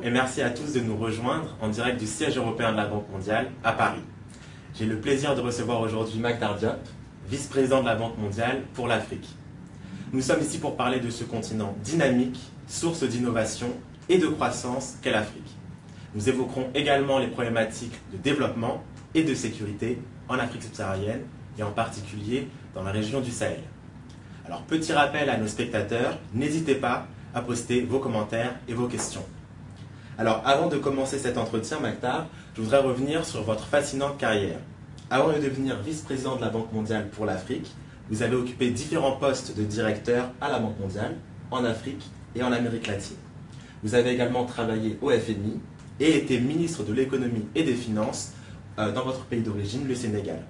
Bonjour et merci à tous de nous rejoindre en direct du siège européen de la Banque mondiale à Paris. J'ai le plaisir de recevoir aujourd'hui Magdar Diop, vice-président de la Banque mondiale pour l'Afrique. Nous sommes ici pour parler de ce continent dynamique, source d'innovation et de croissance qu'est l'Afrique. Nous évoquerons également les problématiques de développement et de sécurité en Afrique subsaharienne et en particulier dans la région du Sahel. Alors petit rappel à nos spectateurs, n'hésitez pas à poster vos commentaires et vos questions. Alors avant de commencer cet entretien, Magdar, je voudrais revenir sur votre fascinante carrière. Avant de devenir vice-président de la Banque mondiale pour l'Afrique, vous avez occupé différents postes de directeur à la Banque mondiale, en Afrique et en Amérique latine. Vous avez également travaillé au FMI et été ministre de l'économie et des finances dans votre pays d'origine, le Sénégal.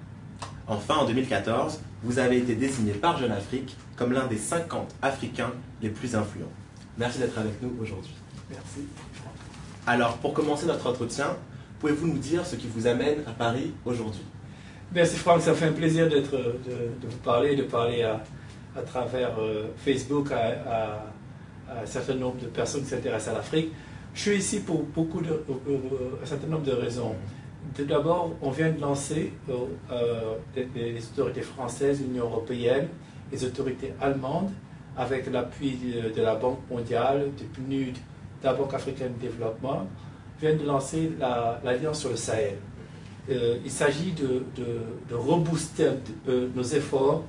Enfin, en 2014, vous avez été désigné par Jeune Afrique comme l'un des 50 Africains les plus influents. Merci d'être avec nous aujourd'hui. Merci. Alors, pour commencer notre entretien, pouvez-vous nous dire ce qui vous amène à Paris aujourd'hui? Merci Franck, ça fait un plaisir de vous parler, de parler à travers Facebook à un certain nombre de personnes qui s'intéressent à l'Afrique. Je suis ici pour un certain nombre de raisons. D'abord, on vient de lancer les autorités françaises, l'Union européenne, les autorités allemandes, avec l'appui de la Banque mondiale, du PNUD, de la Banque africaine de développement, viennent de lancer l'Alliance sur le Sahel. Il s'agit de rebooster nos efforts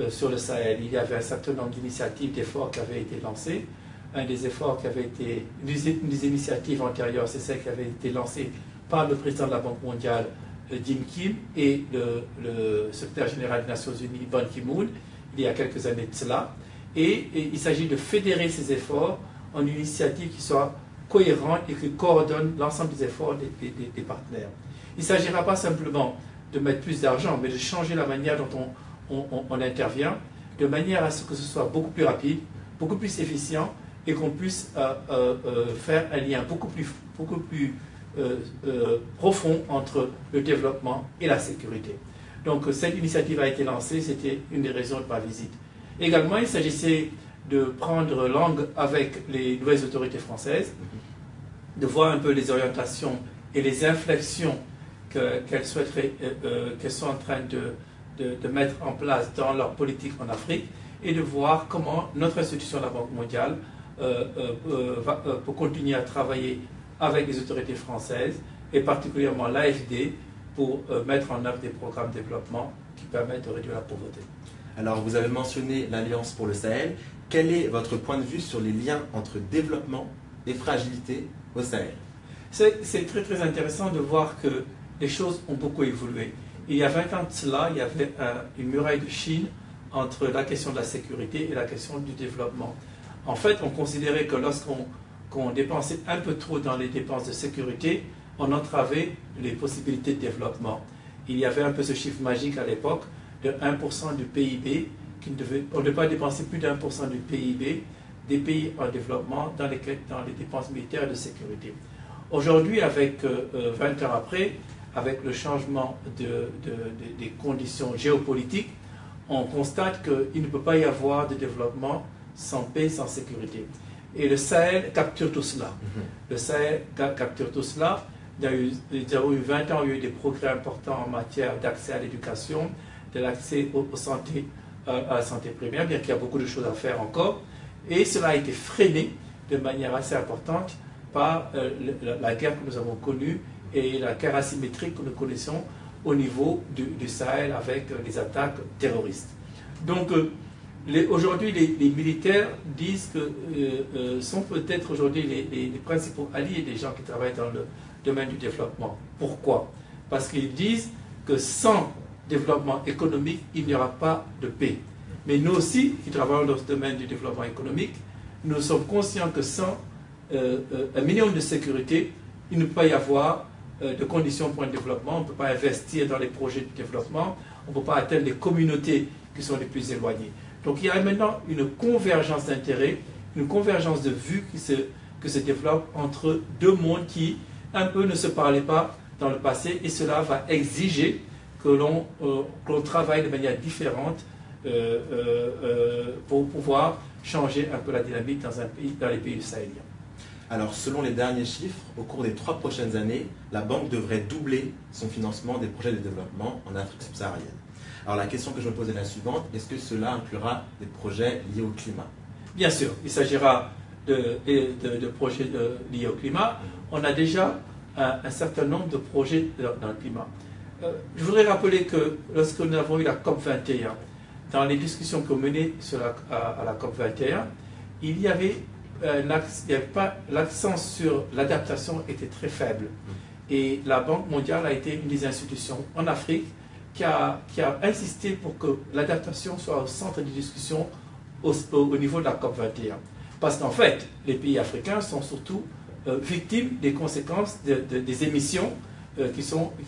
sur le Sahel. Il y avait un certain nombre d'initiatives, d'efforts qui avaient été lancés. Un des efforts qui avait été, une des initiatives antérieures, c'est celle qui avait été lancée par le président de la Banque mondiale, Jim Kim, et le secrétaire général des Nations Unies, Ban Ki-moon, il y a quelques années de cela. Et il s'agit de fédérer ces efforts en une initiative qui soit cohérente et qui coordonne l'ensemble des efforts des partenaires. Il ne s'agira pas simplement de mettre plus d'argent, mais de changer la manière dont on intervient, de manière à ce que ce soit beaucoup plus rapide, beaucoup plus efficient, et qu'on puisse faire un lien beaucoup plus profond entre le développement et la sécurité. Donc cette initiative a été lancée, c'était une des raisons de ma visite. Également, il s'agissait de prendre langue avec les nouvelles autorités françaises, de voir un peu les orientations et les inflexions qu'elles sont en train de mettre en place dans leur politique en Afrique, et de voir comment notre institution, la Banque mondiale, peut continuer à travailler avec les autorités françaises, et particulièrement l'AFD, pour mettre en œuvre des programmes de développement qui permettent de réduire la pauvreté. Alors, vous avez mentionné l'Alliance pour le Sahel. Quel est votre point de vue sur les liens entre développement et fragilité au Sahel? C'est très intéressant de voir que les choses ont beaucoup évolué. Il y a 20 ans de cela, il y avait une muraille de Chine entre la question de la sécurité et la question du développement. En fait, on considérait que lorsqu'on dépensait un peu trop dans les dépenses de sécurité, on entravait les possibilités de développement. Il y avait un peu ce chiffre magique à l'époque de 1% du PIB, on ne devait pas dépenser plus d'1% du PIB des pays en développement dans les dépenses militaires et de sécurité. Aujourd'hui, avec 20 ans après, avec le changement des conditions géopolitiques, on constate qu'il ne peut pas y avoir de développement sans paix, sans sécurité. Et le Sahel capture tout cela. Le Sahel capture tout cela. Il y a eu 20 ans, il y a eu des progrès importants en matière d'accès à l'éducation, de l'accès à la santé primaire, bien qu'il y a beaucoup de choses à faire encore. Et cela a été freiné de manière assez importante par la guerre que nous avons connue et la guerre asymétrique que nous connaissons au niveau du Sahel avec les attaques terroristes. Donc, aujourd'hui, les militaires disent que sont peut-être aujourd'hui les principaux alliés des gens qui travaillent dans le domaine du développement. Pourquoi? Parce qu'ils disent que sans développement économique, il n'y aura pas de paix. Mais nous aussi, qui travaillons dans ce domaine du développement économique, nous sommes conscients que sans un minimum de sécurité, il ne peut pas y avoir de conditions pour un développement, on ne peut pas investir dans les projets de développement, on ne peut pas atteindre les communautés qui sont les plus éloignées. Donc il y a maintenant une convergence d'intérêts, une convergence de vues qui se développe entre deux mondes qui un peu ne se parlaient pas dans le passé, et cela va exiger que l'on travaille de manière différente pour pouvoir changer un peu la dynamique dans les pays sahéliens. Alors, selon les derniers chiffres, au cours des 3 prochaines années, la banque devrait doubler son financement des projets de développement en Afrique subsaharienne. Alors, la question que je me pose est la suivante, est-ce que cela inclura des projets liés au climat? Bien sûr, il s'agira de projets liés au climat. On a déjà un certain nombre de projets dans le climat. Je voudrais rappeler que lorsque nous avons eu la COP21, dans les discussions qu'on menait à la COP21, il y avait l'accent sur l'adaptation était très faible. Et la Banque mondiale a été une des institutions en Afrique qui a insisté pour que l'adaptation soit au centre des discussions au niveau de la COP21. Parce qu'en fait, les pays africains sont surtout victimes des conséquences des émissions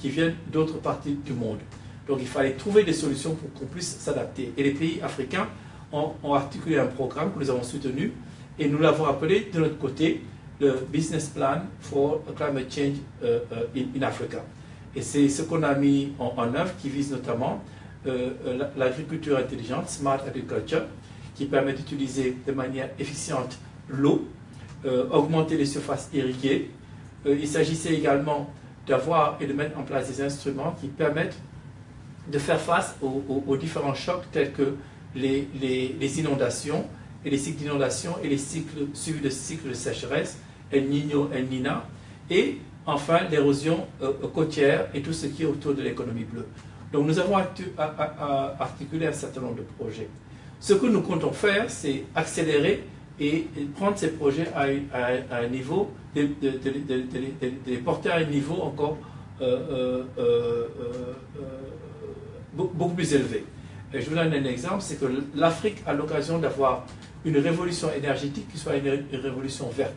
qui viennent d'autres parties du monde. Donc il fallait trouver des solutions pour qu'on puisse s'adapter. Et les pays africains ont articulé un programme que nous avons soutenu et nous l'avons appelé de notre côté le Business Plan for Climate Change in Africa. Et c'est ce qu'on a mis en œuvre qui vise notamment l'agriculture intelligente, Smart Agriculture, qui permet d'utiliser de manière efficiente l'eau, augmenter les surfaces irriguées. Il s'agissait également d'avoir et de mettre en place des instruments qui permettent de faire face aux différents chocs tels que les inondations et les cycles d'inondation et les cycles suivis de cycles de sécheresse, El Niño, El Nina, et enfin l'érosion côtière et tout ce qui est autour de l'économie bleue. Donc nous avons articulé un certain nombre de projets. Ce que nous comptons faire, c'est accélérer et prendre ces projets à un niveau, de les porter à un niveau encore beaucoup plus élevé. Et je vous donne un exemple, c'est que l'Afrique a l'occasion d'avoir une révolution énergétique qui soit une révolution verte.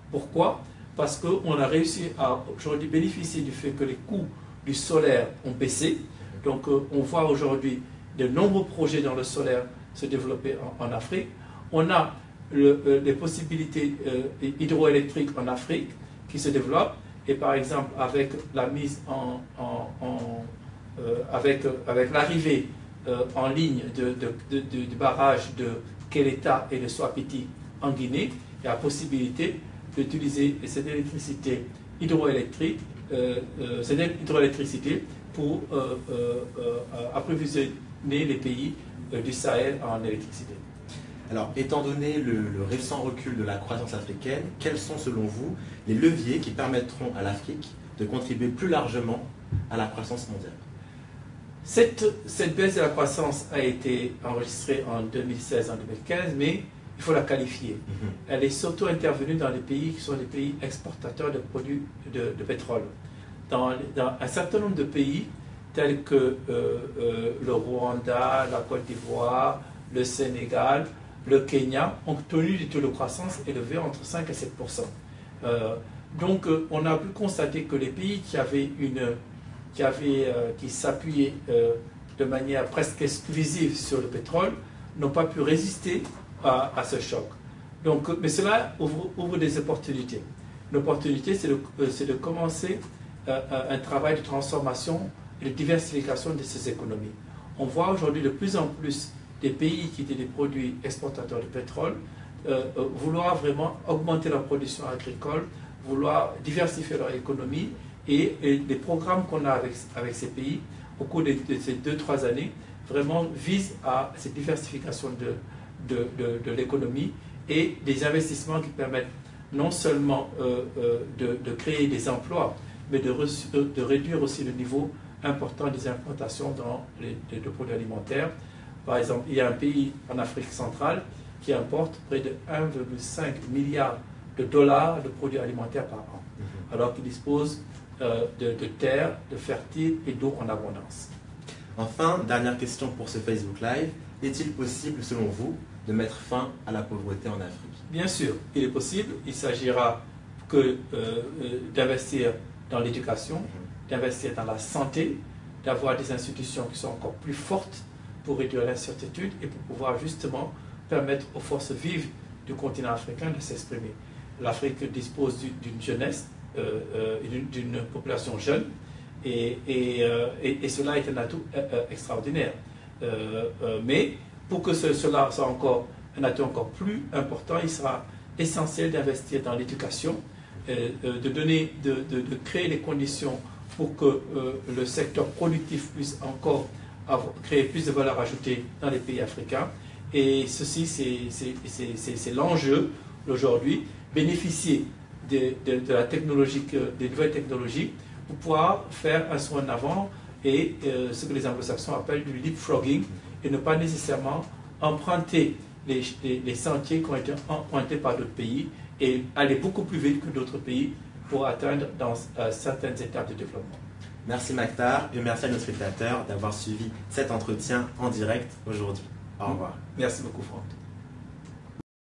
Pourquoi? Parce qu'on a réussi à aujourd'hui bénéficier du fait que les coûts du solaire ont baissé. Donc on voit aujourd'hui de nombreux projets dans le solaire se développer en Afrique. On a les possibilités hydroélectriques en Afrique qui se développent. Et par exemple, avec la mise avec l'arrivée en ligne du barrage de Keleta et de Swapiti en Guinée, il y a la possibilité d'utiliser cette électricité hydroélectrique, pour approvisionner les pays du Sahel en électricité. Alors, étant donné le récent recul de la croissance africaine, quels sont selon vous les leviers qui permettront à l'Afrique de contribuer plus largement à la croissance mondiale? Cette baisse de la croissance a été enregistrée en 2016, en 2015, mais il faut la qualifier. Elle est surtout intervenue dans les pays qui sont des pays exportateurs de produits de pétrole. Dans un certain nombre de pays, tels que le Rwanda, la Côte d'Ivoire, le Sénégal, le Kenya, ont tenu des taux de croissance élevés entre 5 et 7%. Donc, on a pu constater que les pays qui s'appuyaient de manière presque exclusive sur le pétrole n'ont pas pu résister à ce choc. Donc, mais cela ouvre des opportunités. L'opportunité, c'est de commencer un travail de transformation et de diversification de ces économies. On voit aujourd'hui de plus en plus des pays qui étaient des produits exportateurs de pétrole vouloir vraiment augmenter leur production agricole, vouloir diversifier leur économie, et les programmes qu'on a avec ces pays au cours de ces 2-3 années vraiment visent à cette diversification de l'économie et des investissements qui permettent non seulement de créer des emplois, mais de réduire aussi le niveau important des importations dans les produits alimentaires. Par exemple, il y a un pays en Afrique centrale qui importe près de 1,5 milliard de dollars de produits alimentaires par an, alors qu'il dispose de terres, de fertiles et d'eau en abondance. Enfin, dernière question pour ce Facebook Live. Est-il possible, selon vous, de mettre fin à la pauvreté en Afrique? Bien sûr, il est possible. Il s'agira d'investir dans l'éducation, d'investir dans la santé, d'avoir des institutions qui sont encore plus fortes pour réduire l'incertitude et pour pouvoir justement permettre aux forces vives du continent africain de s'exprimer. L'Afrique dispose d'une jeunesse, d'une population jeune, et cela est un atout extraordinaire. Mais pour que cela soit encore un atout encore plus important, il sera essentiel d'investir dans l'éducation, de créer les conditions pour que le secteur productif puisse encore créer plus de valeur ajoutée dans les pays africains. Et ceci, c'est l'enjeu aujourd'hui, bénéficier de la technologie, des nouvelles technologies pour pouvoir faire un saut en avant et ce que les anglo-saxons appellent du leapfrogging et ne pas nécessairement emprunter les sentiers qui ont été empruntés par d'autres pays et aller beaucoup plus vite que d'autres pays pour atteindre dans certaines étapes de développement. Merci Maktar et merci à nos spectateurs d'avoir suivi cet entretien en direct aujourd'hui. Au revoir. Merci beaucoup Franck.